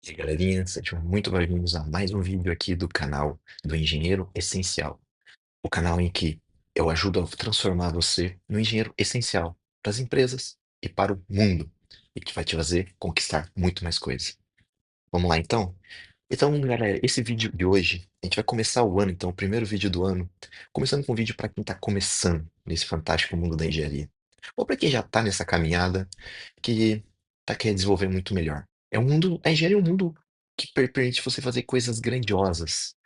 E aí, galerinha, sejam muito bem-vindos a mais um vídeo aqui do canal do Engenheiro Essencial, o canal em que eu ajudo a transformar você no engenheiro essencial para as empresas e para o mundo, e que vai te fazer conquistar muito mais coisas. Vamos lá, então? Então, galera, esse vídeo de hoje, a gente vai começar o ano, então, o primeiro vídeo do ano, começando com um vídeo para quem está começando nesse fantástico mundo da engenharia, ou para quem já está nessa caminhada, que quer desenvolver muito melhor. A engenharia é um mundo que permite você fazer coisas grandiosas,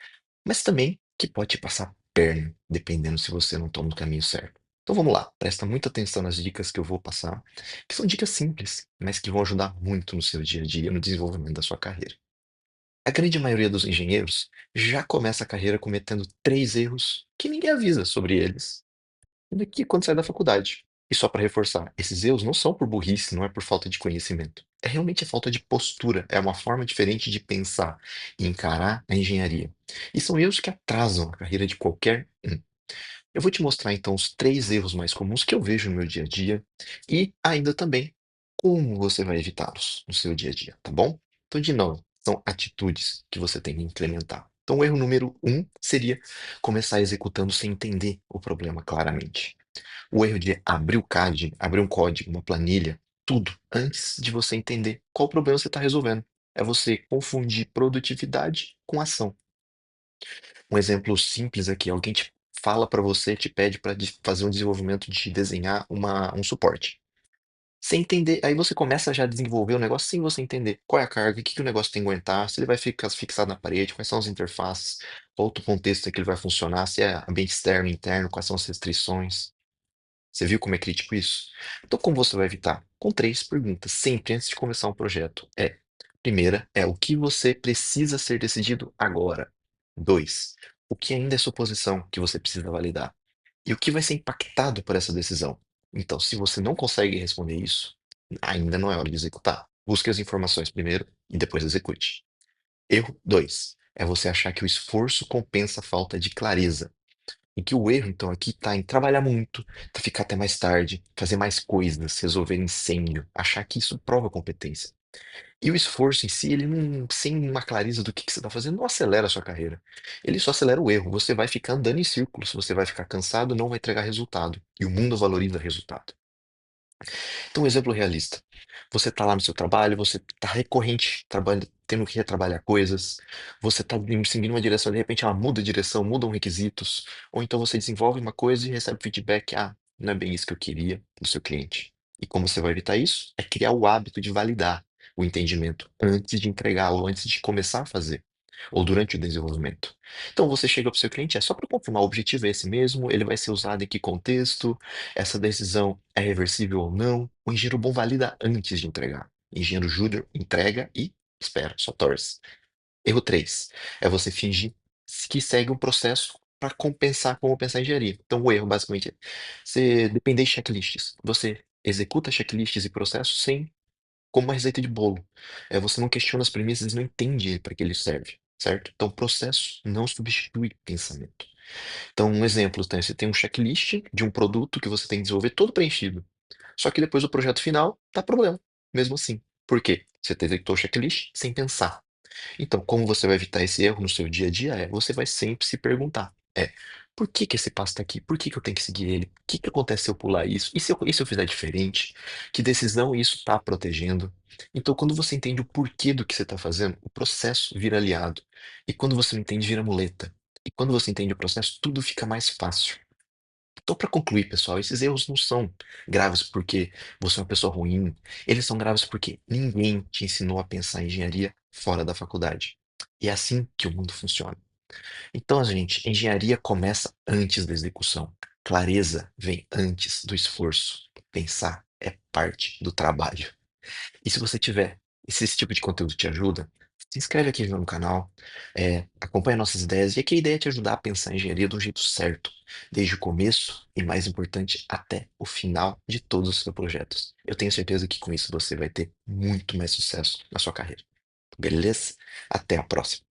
mas também que pode te passar a perna, dependendo se você não toma o caminho certo. Então vamos lá, presta muita atenção nas dicas que eu vou passar, que são dicas simples, mas que vão ajudar muito no seu dia a dia, no desenvolvimento da sua carreira. A grande maioria dos engenheiros já começa a carreira cometendo três erros que ninguém avisa sobre eles daqui quando sai da faculdade. E só para reforçar, esses erros não são por burrice, não é por falta de conhecimento. É realmente a falta de postura, é uma forma diferente de pensar e encarar a engenharia. E são erros que atrasam a carreira de qualquer um. Eu vou te mostrar então os três erros mais comuns que eu vejo no meu dia a dia e ainda também como você vai evitá-los no seu dia a dia, tá bom? Então, de novo, são atitudes que você tem que implementar. Então, o erro número um seria começar executando sem entender o problema claramente. O erro de abrir o CAD, abrir um código, uma planilha, tudo, antes de você entender qual problema você está resolvendo. É você confundir produtividade com ação. Um exemplo simples aqui, alguém te fala para você, te pede para fazer um desenvolvimento de desenhar um suporte. Sem entender, aí você começa já a desenvolver o negócio sem você entender qual é a carga, o que o negócio tem que aguentar, se ele vai ficar fixado na parede, quais são as interfaces, qual outro contexto é que ele vai funcionar, se é ambiente externo, interno, quais são as restrições. Você viu como é crítico isso? Então, como você vai evitar? Com três perguntas, sempre antes de começar um projeto. Primeira é o que você precisa ser decidido agora. Dois, o que ainda é suposição que você precisa validar. E o que vai ser impactado por essa decisão? Então, se você não consegue responder isso, ainda não é hora de executar. Busque as informações primeiro e depois execute. Erro 2 é você achar que o esforço compensa a falta de clareza. E que o erro, então, aqui está em trabalhar muito, ficar até mais tarde, fazer mais coisas, resolver incêndio, achar que isso prova competência. E o esforço em si, ele não, sem uma clareza do que você está fazendo, não acelera a sua carreira. Ele só acelera o erro. Você vai ficar andando em círculos, você vai ficar cansado, não vai entregar resultado. E o mundo valoriza resultado. Então, um exemplo realista. Você está lá no seu trabalho, você está recorrente, tendo que retrabalhar coisas, você está seguindo uma direção, de repente ela muda de direção, mudam requisitos, ou então você desenvolve uma coisa e recebe feedback, não é bem isso que eu queria do seu cliente. E como você vai evitar isso? É criar o hábito de validar o entendimento antes de entregá-lo, antes de começar a fazer, ou durante o desenvolvimento. Então você chega para o seu cliente, é só para confirmar, o objetivo é esse mesmo, ele vai ser usado em que contexto, essa decisão é reversível ou não? O engenheiro bom valida antes de entregar. Engenheiro júnior entrega e espera, só torce. Erro 3 é você fingir que segue um processo para compensar como pensar em engenharia. Então, o erro, basicamente, é você depender de checklists. Você executa checklists e processos sem, como uma receita de bolo. Você não questiona as premissas e não entende para que ele serve, certo? Então, processo não substitui pensamento. Então, um exemplo, tá? Você tem um checklist de um produto que você tem que desenvolver todo preenchido. Só que depois do projeto final, dá problema, mesmo assim. Por quê? Você executou o checklist sem pensar. Então, como você vai evitar esse erro no seu dia a dia? Você vai sempre se perguntar: por que que esse passo está aqui? Por que que eu tenho que seguir ele? O que que acontece se eu pular isso? E se eu fizer diferente? Que decisão isso está protegendo? Então, quando você entende o porquê do que você está fazendo, o processo vira aliado. E quando você não entende, vira muleta. E quando você entende o processo, tudo fica mais fácil. Então, para concluir, pessoal, esses erros não são graves porque você é uma pessoa ruim. Eles são graves porque ninguém te ensinou a pensar em engenharia fora da faculdade. E é assim que o mundo funciona. Então, gente, engenharia começa antes da execução. Clareza vem antes do esforço. Pensar é parte do trabalho. E se você tiver, e se esse tipo de conteúdo te ajuda, se inscreve aqui no canal, acompanha nossas ideias, e aqui a ideia é te ajudar a pensar em engenharia do jeito certo, desde o começo e, mais importante, até o final de todos os seus projetos. Eu tenho certeza que com isso você vai ter muito mais sucesso na sua carreira. Beleza? Até a próxima.